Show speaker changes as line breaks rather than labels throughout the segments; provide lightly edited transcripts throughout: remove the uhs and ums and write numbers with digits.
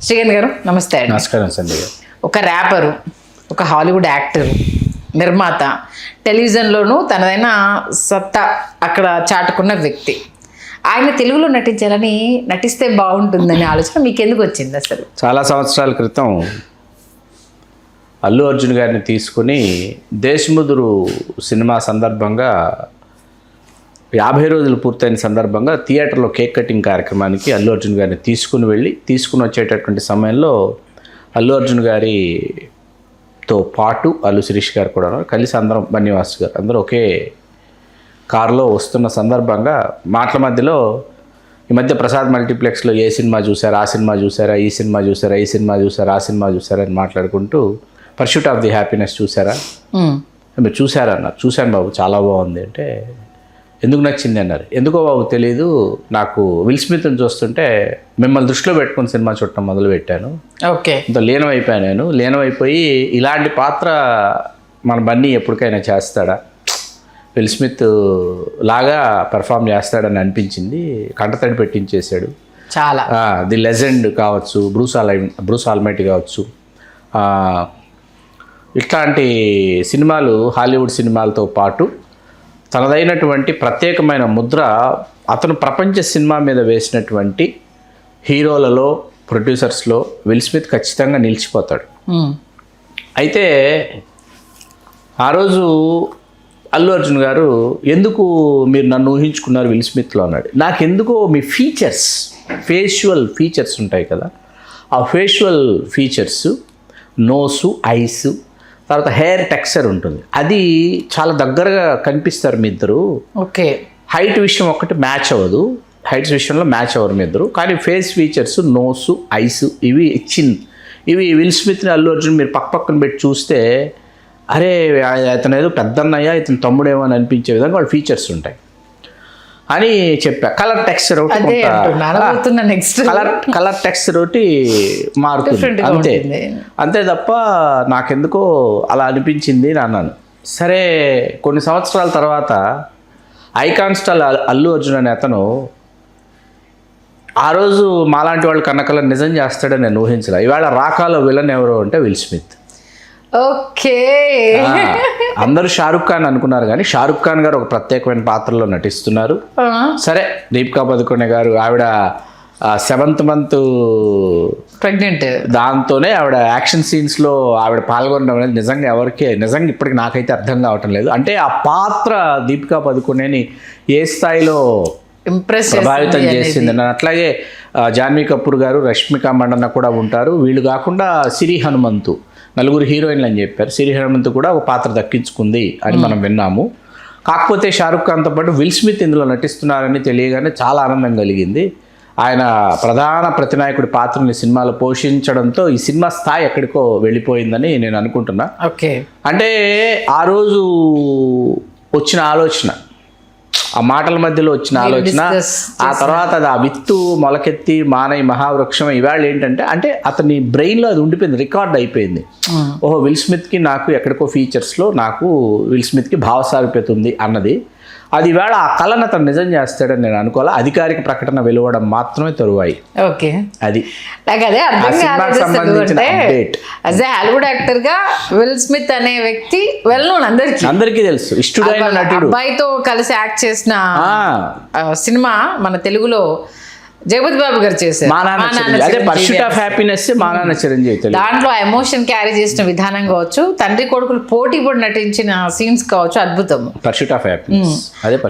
శ్రీకాంత్ గారు నమస్తే అండి.
నమస్కారం సంజయ్ గారు.
ఒక ర్యాపరు, ఒక హాలీవుడ్ యాక్టర్, నిర్మాత, టెలివిజన్లోనూ తనదైన సత్తా అక్కడ చాటుకున్న వ్యక్తి. ఆయన తెలుగులో నటిస్తే బాగుంటుందనే ఆలోచన మీకు ఎందుకు వచ్చింది అసలు?
చాలా సంవత్సరాల క్రితం అల్లు అర్జున్ గారిని తీసుకుని దేశ్ముదురు సినిమా సందర్భంగా 50 రోజులు పూర్తయిన సందర్భంగా థియేటర్లో కేక్ కటింగ్ కార్యక్రమానికి అల్లు అర్జున్ గారిని తీసుకుని వచ్చేటటువంటి సమయంలో అల్లు అర్జున్ గారితో పాటు అల్లు శిరీష్ గారు కూడా కలిసి అందరం, బన్నివాస్ గారు అందరూ ఒకే కారులో వస్తున్న సందర్భంగా మాటల మధ్యలో ఈ మధ్య ప్రసాద్ మల్టీప్లెక్స్లో ఏ సినిమా చూసారా, ఆ సినిమా చూసారా, ఈ సినిమా చూసారా, ఈ సినిమా చూసారా, ఆ సినిమా చూసారా అని మాట్లాడుకుంటూ పర్స్యూట్ ఆఫ్ ది హ్యాపీనెస్ చూసారా, మీరు చూసారా అన్నారు. చూశాను బాబు, చాలా బాగుంది అంటే, ఎందుకు నచ్చింది అన్నారు. ఎందుకో బాబు తెలియదు, నాకు విల్ స్మిత్ని చూస్తుంటే మిమ్మల్ని దృష్టిలో పెట్టుకుని సినిమా చూడటం మొదలుపెట్టాను.
ఓకే,
ఇంత లీనమైపోయాను. లీనమైపోయి ఇలాంటి పాత్ర మన బన్నీ ఎప్పటికైనా చేస్తాడా, విల్ స్మిత్ లాగా పెర్ఫామ్ చేస్తాడని అనిపించింది. కంటతడి పెట్టించేశాడు.
చాలా
ది లెజెండ్ కావచ్చు, బ్రూస్ ఆల్మైటీ కావచ్చు, ఇట్లాంటి సినిమాలు హాలీవుడ్ సినిమాలతో పాటు తనదైనటువంటి ప్రత్యేకమైన ముద్ర అతను ప్రపంచ సినిమా మీద వేసినటువంటి హీరోలలో, ప్రొడ్యూసర్స్లో విల్ స్మిత్ ఖచ్చితంగా నిలిచిపోతాడు. అయితే ఆ రోజు అల్లు అర్జున్ గారు, ఎందుకు మీరు నన్ను ఊహించుకున్నారు విల్ స్మిత్లో అన్నాడు. నాకెందుకో మీ ఫీచర్స్, ఫేషువల్ ఫీచర్స్ ఉంటాయి కదా, ఆ ఫేషువల్ ఫీచర్స్, నోసు, ఐసు, తర్వాత హెయిర్ టెక్స్చర్ ఉంటుంది, అది చాలా దగ్గరగా కనిపిస్తారు మీ ఇద్దరు.
ఓకే,
హైట్ విషయం ఒక్కటి మ్యాచ్ అవ్వదు, హైట్స్ విషయంలో మ్యాచ్ అవ్వరు మీ ఇద్దరు, కానీ ఫేస్ ఫీచర్స్, నోసు, ఐసు, ఇవి విల్ స్మిత్ని అల్లు అర్జున్ మీరు పక్కన పెట్టి చూస్తే, అరే ఇతను ఏదో పెద్దన్నయ్య, ఇతను తమ్ముడేమో అని అనిపించే విధంగా వాళ్ళ ఫీచర్స్ ఉంటాయి అని చెప్పా. కలర్ టెక్స్చర్ ఒకటి, కలర్ టెక్స్చర్ ఒకటి మారుతుంది అంతే తప్ప నాకెందుకో అలా అనిపించింది అని అన్నాను. సరే, కొన్ని సంవత్సరాల తర్వాత ఐకాన్ స్టార్ అల్లు అర్జున్ అనే అతను ఆ రోజు మాలాంటి వాళ్ళు కన్నకల నిజం చేస్తాడని నేను ఊహించలే. ఇవాళ రాకాలో విలన్ ఎవరు అంటే విల్ స్మిత్.
ఓకే,
అందరూ షారుఖ్ ఖాన్ అనుకున్నారు, కానీ షారుఖ్ ఖాన్ గారు ఒక ప్రత్యేకమైన పాత్రలో నటిస్తున్నారు. సరే, దీపికా పదుకొనే గారు, ఆవిడ 7th month
ప్రెగ్నెంట్,
దాంతోనే ఆవిడ యాక్షన్ సీన్స్లో ఆవిడ పాల్గొనడం అనేది నిజంగా ఇప్పటికి నాకైతే అర్థం కావటం లేదు. అంటే ఆ పాత్ర దీపికా పదుకొనేని ఏ స్థాయిలో ప్రభావితం చేసింది. అట్లాగే జాన్వీ కపూర్ గారు, రష్మిక మండన్న కూడా ఉంటారు. వీళ్ళు కాకుండా సిరి హనుమంతు, నలుగురు హీరోయిన్లు అని చెప్పారు. సిరి హనుమంతు కూడా ఒక పాత్ర దక్కించుకుంది అని మనం విన్నాము. కాకపోతే షారుఖ్ ఖాన్తో పాటు విల్ స్మిత్ ఇందులో నటిస్తున్నారని తెలియగానే చాలా ఆనందం కలిగింది. ఆయన ప్రధాన ప్రతినాయకుడి పాత్రని సినిమాలో పోషించడంతో ఈ సినిమా స్థాయి ఎక్కడికో వెళ్ళిపోయిందని నేను అనుకుంటున్నా.
ఓకే,
అంటే ఆ రోజు వచ్చిన ఆలోచన, ఆ మాటల మధ్యలో వచ్చిన ఆలోచన, ఆ తర్వాత అది ఆ విత్తు మొలకెత్తి మానై మహావృక్షం ఇవాళ ఏంటంటే, అంటే అతని బ్రెయిన్లో అది ఉండిపోయింది, రికార్డ్ అయిపోయింది. ఓహో, విల్ స్మిత్కి నాకు ఎక్కడికో ఫీచర్స్లో నాకు విల్ స్మిత్కి భావసారూప్యత ఉంది అన్నది. అది ఇవాళ ఆ కళను అతను నిజం చేస్తాడని నేను అనుకోవాలి. అధికారిక ప్రకటన వెలువడం మాత్రమే తరువాయి.
ఓకే,
అది
నాకు అదే అర్థం
సంబంధించిన update.
As a Hollywood actor గా విల్ స్మిత్ అనే వ్యక్తి వెల్ నోన్, అందరికీ తెలుసు, ఇష్టమైన నటుడు. అబ్బాయితో కలిసి యాక్ట్ చేసిన సినిమా మన తెలుగులో జగపతి బాబు గారు చేశారు,
అదే పర్స్యూట్ ఆఫ్ హ్యాపీనెస్, మా నాన్న చిరంజీవి.
దాంట్లో ఎమోషన్ క్యారీ చేసిన విధానం కావచ్చు, తండ్రి కొడుకులు పోటీ పడి నటించిన సీన్స్ కావచ్చు, అద్భుతం.
Pursuit of happiness.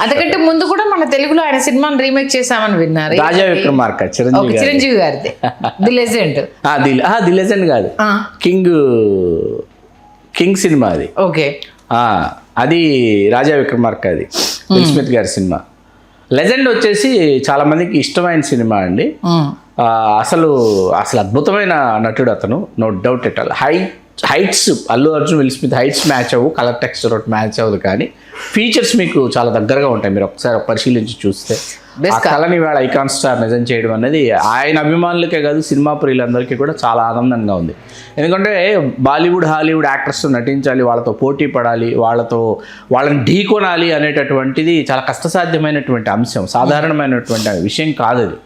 అంతకంటే ముందు కూడా మన తెలుగులో ఆయన సినిమాని రీమేక్ చేశామని విన్నారు,
రాజా విక్రమార్క,
చిరంజీవి గారిది ది లెజెండ్.
ది లెజెండ్ కాదు, కింగ్ సినిమా అది.
ఓకే,
అది రాజా విక్రమార్క, అది విల్ స్మిత్ గారి సినిమా. లెజెండ్ వచ్చేసి చాలా మందికి ఇష్టమైన సినిమా అండి. అసలు అద్భుతమైన నటుడు అతను, no doubt at all. Heights Allu Arjun Will Smith heights match అవ్వు, కలర్ టెక్స్చర్ ఒకటి మ్యాచ్ అవ్వదు, కానీ ఫీచర్స్ మీకు చాలా దగ్గరగా ఉంటాయి. మీరు ఒకసారి పరిశీలించి చూస్తే ఆ కళని ఇవాళ ఐకాన్ స్టార్ నిజం చేయడం అనేది ఆయన అభిమానులకే కాదు సినిమా ప్రియులందరికీ కూడా చాలా ఆనందంగా ఉంది. ఎందుకంటే బాలీవుడ్ హాలీవుడ్ యాక్టర్స్ నటించాలి, వాళ్ళతో పోటీ పడాలి, వాళ్ళని ఢీకొనాలి అనేటటువంటిది చాలా కష్టసాధ్యమైనటువంటి అంశం, సాధారణమైనటువంటి విషయం కాదు అది.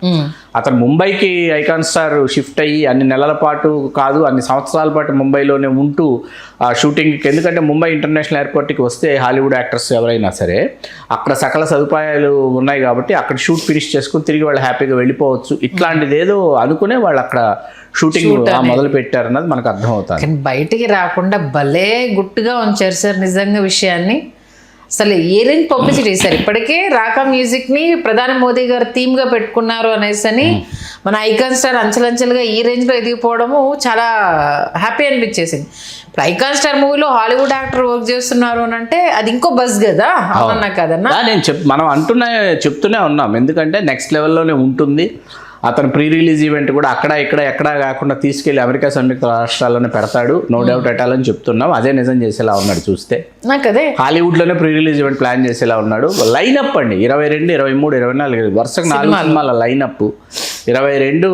అతను ముంబైకి ఐకాన్ స్టార్ షిఫ్ట్ అయ్యి అన్ని నెలల పాటు కాదు అన్ని సంవత్సరాల పాటు ముంబైలోనే ఉంటూ షూటింగ్కి, ఎందుకంటే ముంబై ఇంటర్నేషనల్ ఎయిర్పోర్ట్కి వస్తే హాలీవుడ్ యాక్టర్స్ ఎవరైనా సరే అక్కడ సకల సదుపాయాలు ఉన్నాయి కాబట్టి అక్కడ షూట్ ఫినిష్ చేసుకుని తిరిగి వాళ్ళు హ్యాపీగా వెళ్ళిపోవచ్చు. ఇట్లాంటిది ఏదో అనుకునే వాళ్ళు అక్కడ షూటింగ్ మొదలు పెట్టారన్నది మనకు అర్థమవుతుంది.
కానీ బయటికి రాకుండా భలే గుట్టుగా ఉంచారు సార్ నిజంగా విషయాన్ని. అసలు ఏ రేంజ్ పబ్లిసిటీ సార్. ఇప్పటికే రాకా మ్యూజిక్ని ప్రధాని మోదీ గారు థీమ్గా పెట్టుకున్నారు అనేసి మన ఐకాన్ స్టార్ అంచెలంచెలుగా ఈ రేంజ్లో ఎదిగిపోవడము చాలా హ్యాపీ అనిపించేసింది. ఇప్పుడు ఐకాన్ స్టార్ మూవీలో హాలీవుడ్ యాక్టర్ వర్క్ చేస్తున్నారు అని అంటే అది ఇంకో బజ్ కదా, అవునన్నా కదన్నా?
మనం చెప్తూనే ఉన్నాం, ఎందుకంటే నెక్స్ట్ లెవెల్లోనే ఉంటుంది. అతను ప్రీ రిలీజ్ ఈవెంట్ కూడా అక్కడ ఎక్కడా కాకుండా తీసుకెళ్లి అమెరికా సంయుక్త రాష్ట్రాల్లోనే పెడతాడు, నో డౌట్ ఎటాలని చెప్తున్నాం. అదే నిజం చేసేలా ఉన్నాడు చూస్తే.
నాకదే
హాలీవుడ్లోనే ప్రీ రిలీజ్ ఈవెంట్ ప్లాన్ చేసేలా ఉన్నాడు. లైనప్ అండి 22, 23, 24 వరుసగా 4 సినిమాల లైనప్. 22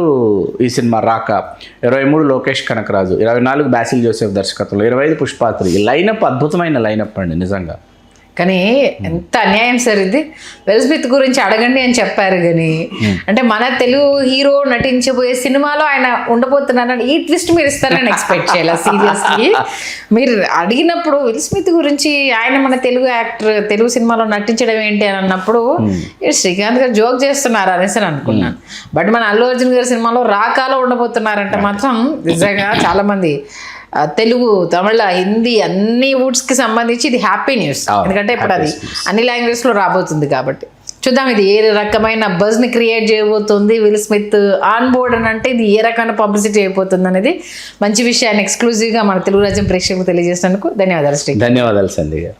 ఈ సినిమా రాకా, 23 లోకేష్ కనకరాజు, 24 బాసిల్ జోసెఫ్ దర్శకత్వంలో, 25 పుష్పాత్రి. ఈ లైనప్ అద్భుతమైన లైనప్ అండి నిజంగా.
కానీ ఎంత అన్యాయం సార్ ఇది. విల్ స్మిత్ గురించి అడగండి అని చెప్పారు కానీ అంటే మన తెలుగు హీరో నటించబోయే సినిమాలో ఆయన ఉండబోతున్నారని ఈ ట్విస్ట్ మీరు ఇస్తారని ఎక్స్పెక్ట్ చేయాలి. సీరియస్లీ మీరు అడిగినప్పుడు విల్ స్మిత్ గురించి ఆయన మన తెలుగు యాక్టర్ తెలుగు సినిమాలో నటించడం ఏంటి అని అన్నప్పుడు శ్రీకాంత్ గారు జోక్ చేస్తున్నారు అనేసి అనుకున్నాను. బట్ మన అల్లు అర్జున్ గారి సినిమాలో రాకాలో ఉండబోతున్నారంటే మాత్రం నిజంగా చాలామంది తెలుగు, తమిళ, హిందీ అన్ని వుడ్స్కి సంబంధించి ఇది హ్యాపీ న్యూస్. ఎందుకంటే ఇప్పుడు అది అన్ని లాంగ్వేజ్లో రాబోతుంది కాబట్టి చూద్దాం ఇది ఏ రకమైన బజ్ని క్రియేట్ చేయబోతుంది. విల్ స్మిత్ ఆన్ బోర్డ్ అని అంటే ఇది ఏ రకమైన పబ్లిసిటీ అయిపోతుంది అనేది మంచి విషయాన్ని ఎక్స్క్లూజివ్గా మన తెలుగు రాజ్యం ప్రేక్షకులకు తెలియజేసినందుకు ధన్యవాదాలు.
ధన్యవాదాలు సంధ్య గారు.